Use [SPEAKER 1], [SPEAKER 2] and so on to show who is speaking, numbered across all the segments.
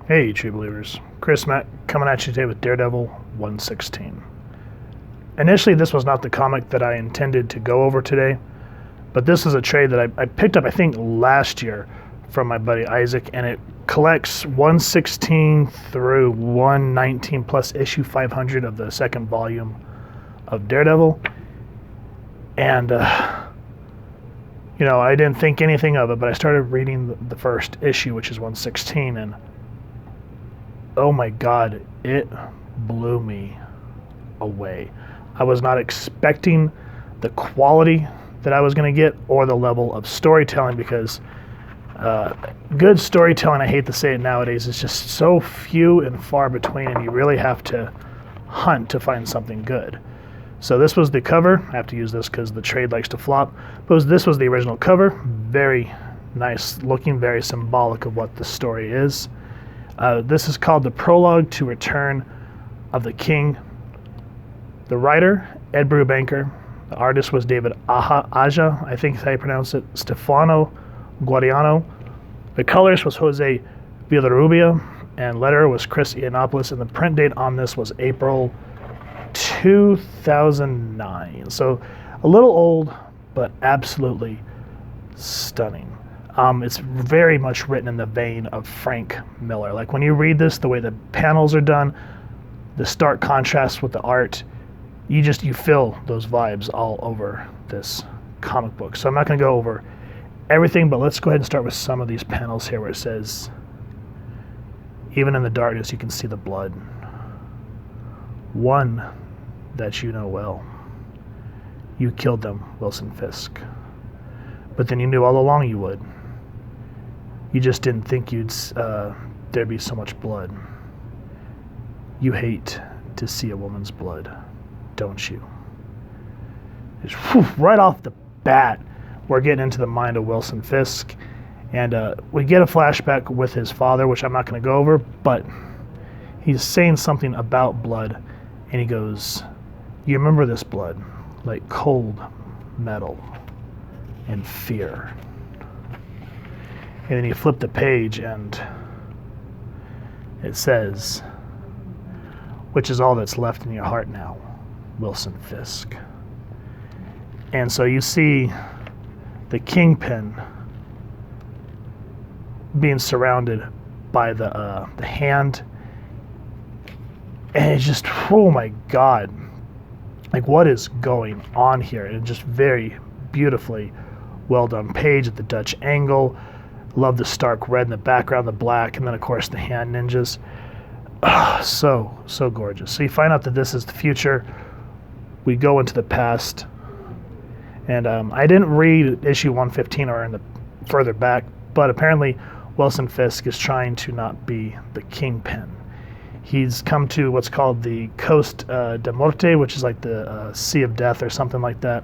[SPEAKER 1] Hey, true believers. Chris Matt coming at you today with Daredevil 116. Initially, this was not the comic that I intended to go over today, but this is a trade that I picked up, I think, last year from my buddy Isaac, and it collects 116 through 119 plus issue 500 of the second volume of Daredevil. And, I didn't think anything of it, but I started reading the first issue, which is 116, and oh my God, it blew me away. I was not expecting the quality that I was going to get or the level of storytelling, because good storytelling, I hate to say it nowadays, is just so few and far between, and you really have to hunt to find something good. So this was the cover. I have to use this because the trade likes to flop. But this was the original cover. Very nice looking, very symbolic of what the story is. This is called the Prologue to Return of the King. The writer, Ed Brubaker. The artist was David Aja, I think is how you pronounce it. Stefano Gaudiano. The colorist was Jose Villarrubia, and letterer was Chris Eliopoulos, and the print date on this was April 2009. So a little old, but absolutely stunning. It's very much written in the vein of Frank Miller. Like when you read this, the way the panels are done, the stark contrast with the art, you feel those vibes all over this comic book. So I'm not going to go over everything, but let's go ahead and start with some of these panels here where it says, even in the darkness you can see the blood. One that you know well. You killed them, Wilson Fisk. But then you knew all along you would. You just didn't think there'd be so much blood. You hate to see a woman's blood, don't you? Just right off the bat, we're getting into the mind of Wilson Fisk, and we get a flashback with his father, which I'm not going to go over, but he's saying something about blood, and he goes, you remember this blood, like cold metal and fear. And then you flip the page and it says, which is all that's left in your heart now, Wilson Fisk. And so you see the Kingpin being surrounded by the hand, and it's just, oh my God, like what is going on here? And just very beautifully well done page at the Dutch angle. Love the stark red in the background, the black, and then of course the hand ninjas. So gorgeous. So you find out that this is the future. We go into the past, and I didn't read issue 115 or in the further back, but apparently Wilson Fisk is trying to not be the Kingpin. He's come to what's called the Coast de Morte, which is like the Sea of Death or something like that.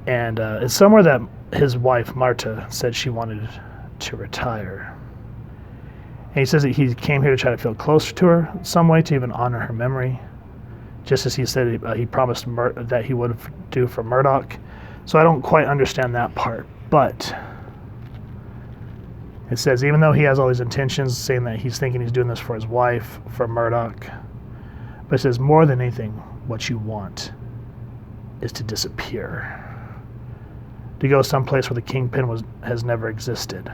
[SPEAKER 1] And it's somewhere that his wife, Marta, said she wanted to retire. And he says that he came here to try to feel closer to her in some way, to even honor her memory, just as he said he promised that he would do for Murdock. So I don't quite understand that part, but it says even though he has all these intentions, saying that he's thinking he's doing this for his wife, for Murdock, but it says more than anything, what you want is to disappear, to go someplace where the Kingpin has never existed.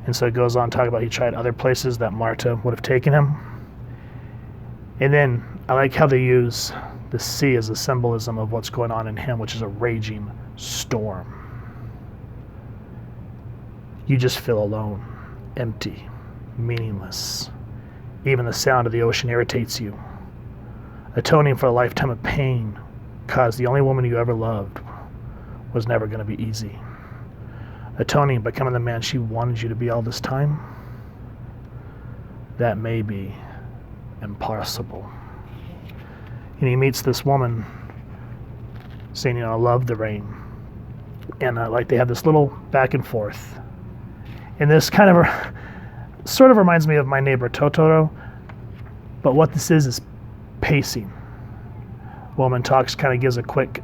[SPEAKER 1] And so it goes on talking about he tried other places that Marta would have taken him. And then I like how they use the sea as a symbolism of what's going on in him, which is a raging storm. You just feel alone, empty, meaningless. Even the sound of the ocean irritates you. Atoning for a lifetime of pain, because the only woman you ever loved was never going to be easy. Atoning, becoming the man she wanted you to be all this time, that may be impossible. And he meets this woman saying, I love the rain. And like they have this little back and forth. And this kind of sort of reminds me of My Neighbor Totoro, but what this is pacing. Woman talks, kind of gives a quick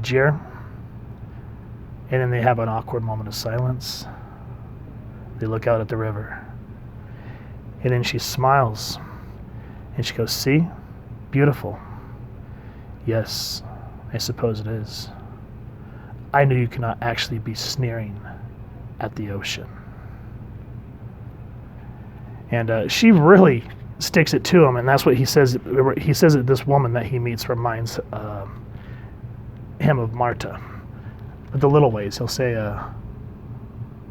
[SPEAKER 1] jeer, and then they have an awkward moment of silence. They look out at the river, And then she smiles and she goes, see? Beautiful. Yes, I suppose it is. I knew you could not actually be sneering at the ocean. And she really sticks it to him, and that's what he says. He says that this woman that he meets reminds him of Marta. But the little ways, he'll say,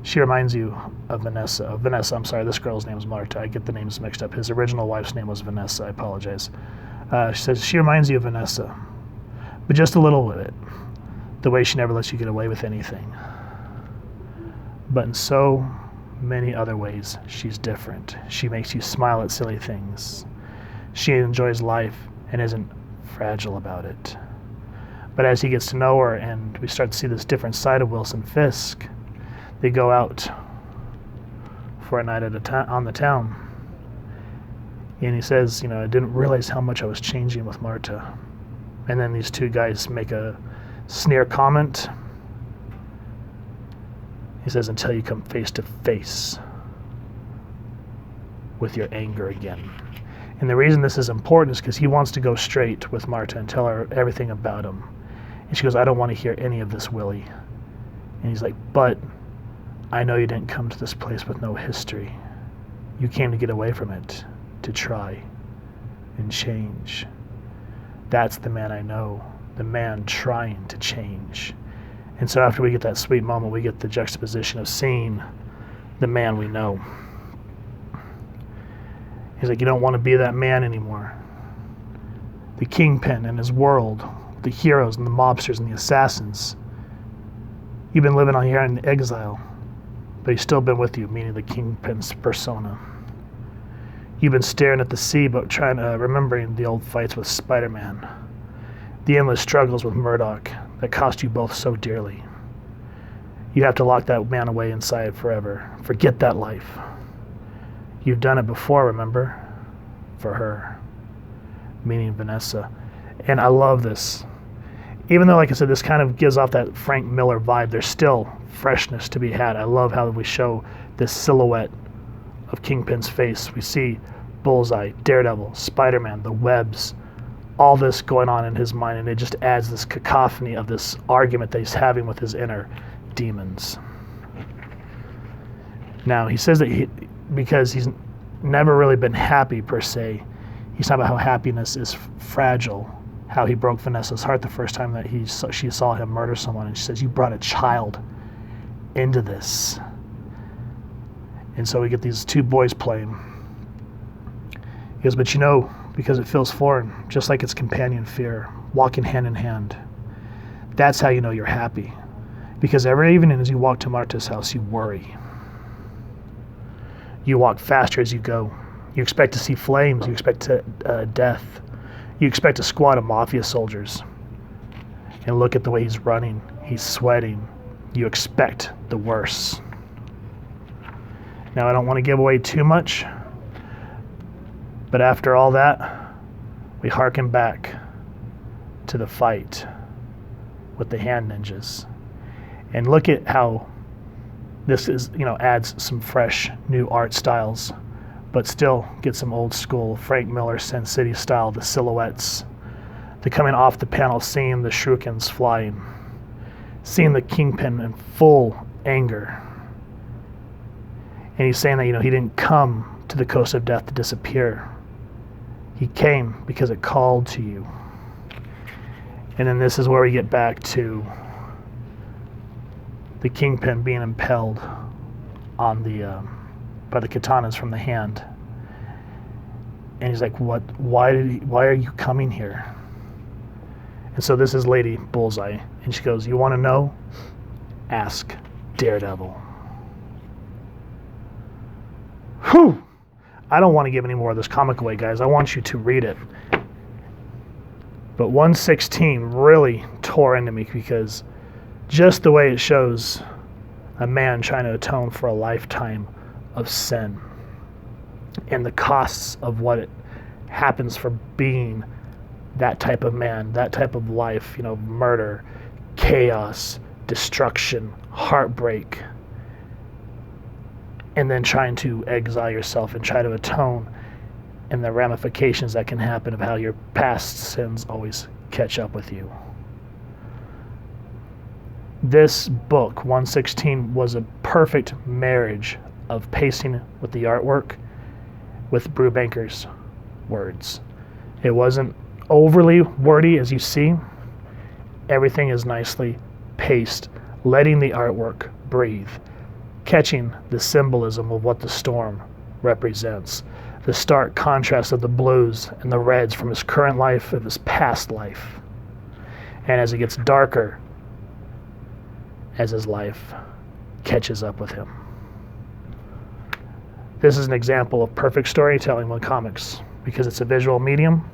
[SPEAKER 1] she reminds you of Vanessa. Vanessa, I'm sorry, this girl's name is Marta. I get the names mixed up. His original wife's name was Vanessa. I apologize. She says, she reminds you of Vanessa, but just a little bit. The way she never lets you get away with anything. But in so many other ways, she's different. She makes you smile at silly things. She enjoys life and isn't fragile about it. But as he gets to know her and we start to see this different side of Wilson Fisk, they go out for a night on the town. And he says, I didn't realize how much I was changing with Marta. And then these two guys make a sneer comment. He says, until you come face to face with your anger again. And the reason this is important is because he wants to go straight with Marta and tell her everything about him. And she goes, I don't want to hear any of this, Willie. And he's like, but I know you didn't come to this place with no history. You came to get away from it, to try and change. That's the man I know, the man trying to change. And so after we get that sweet moment, we get the juxtaposition of seeing the man we know. He's like, you don't want to be that man anymore. The Kingpin and his world, the heroes and the mobsters and the assassins. You've been living on here in exile, but he's still been with you, meaning the Kingpin's persona. You've been staring at the sea, but remembering the old fights with Spider-Man. The endless struggles with Murdock that cost you both so dearly. You have to lock that man away inside forever. Forget that life. You've done it before, remember? For her. Meaning Vanessa. And I love this. Even though, like I said, this kind of gives off that Frank Miller vibe, there's still freshness to be had. I love how we show this silhouette of Kingpin's face. We see Bullseye, Daredevil, Spider-Man, the webs, all this going on in his mind, and it just adds this cacophony of this argument that he's having with his inner demons. Now, he says that because he's never really been happy per se, he's talking about how happiness is fragile, how he broke Vanessa's heart the first time that she saw him murder someone, and she says, you brought a child into this. And so we get these two boys playing. He goes, but because it feels foreign, just like its companion fear, walking hand in hand. That's how you know you're happy. Because every evening as you walk to Marta's house, you worry. You walk faster as you go. You expect to see flames. You expect death. You expect a squad of mafia soldiers. And look at the way he's running. He's sweating. You expect the worst. Now, I don't want to give away too much, but after all that, we harken back to the fight with the hand ninjas. And look at how this adds some fresh new art styles, but still get some old school Frank Miller Sin City style, the silhouettes, the coming off the panel, seeing the shurikens flying, seeing the Kingpin in full anger. And he's saying that, he didn't come to the coast of death to disappear. He came because it called to you. And then this is where we get back to the Kingpin being impelled on by the katanas from the hand. And he's like, what? Why are you coming here? And so this is Lady Bullseye. And she goes, you want to know? Ask Daredevil. Whew! I don't want to give any more of this comic away, guys. I want you to read it. But 116 really tore into me because just the way it shows a man trying to atone for a lifetime of sin and the costs of what it happens for being that type of man, that type of life, murder, chaos, destruction, heartbreak. and then trying to exile yourself and try to atone, and the ramifications that can happen of how your past sins always catch up with you. This book, 116, was a perfect marriage of pacing with the artwork with Brubaker's words. It wasn't overly wordy, as you see. Everything is nicely paced, letting the artwork breathe, catching the symbolism of what the storm represents, the stark contrast of the blues and the reds from his current life of his past life. And as it gets darker, as his life catches up with him. This is an example of perfect storytelling with comics, because it's a visual medium,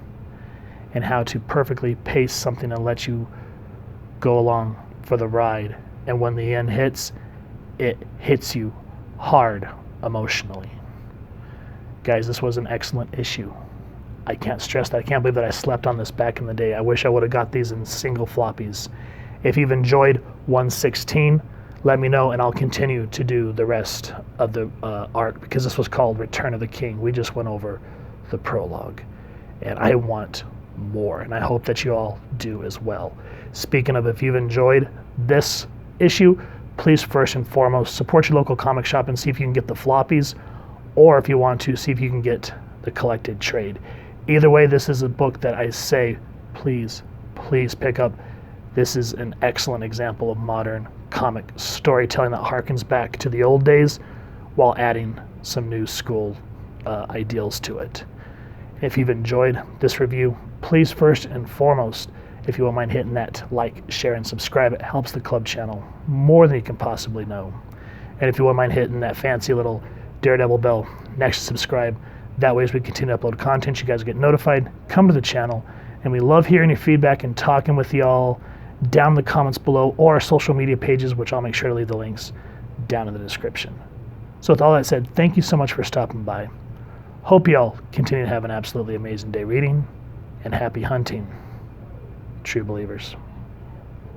[SPEAKER 1] and how to perfectly pace something and let you go along for the ride. And when the end hits, it hits you hard emotionally. Guys, this was an excellent issue. I can't stress that. I can't believe that I slept on this back in the day. I wish I would have got these in single floppies. If you've enjoyed 116, let me know, and I'll continue to do the rest of the art, because this was called Return of the King. We just went over the prologue, and I want more, and I hope that you all do as well. Speaking of, if you've enjoyed this issue, please first and foremost support your local comic shop and see if you can get the floppies, or if you want to, see if you can get the collected trade. Either way, this is a book that I say, please pick up. This is an excellent example of modern comic storytelling that harkens back to the old days while adding some new school ideals to it. If you've enjoyed this review, please first and foremost, if you won't mind hitting that like, share, and subscribe. It helps the club channel more than you can possibly know. And if you won't mind hitting that fancy little Daredevil bell next to subscribe, that way as we continue to upload content, you guys get notified. Come to the channel, and we love hearing your feedback and talking with y'all down in the comments below, or our social media pages, which I'll make sure to leave the links down in the description. So with all that said, thank you so much for stopping by. Hope y'all continue to have an absolutely amazing day reading, and happy hunting, true believers.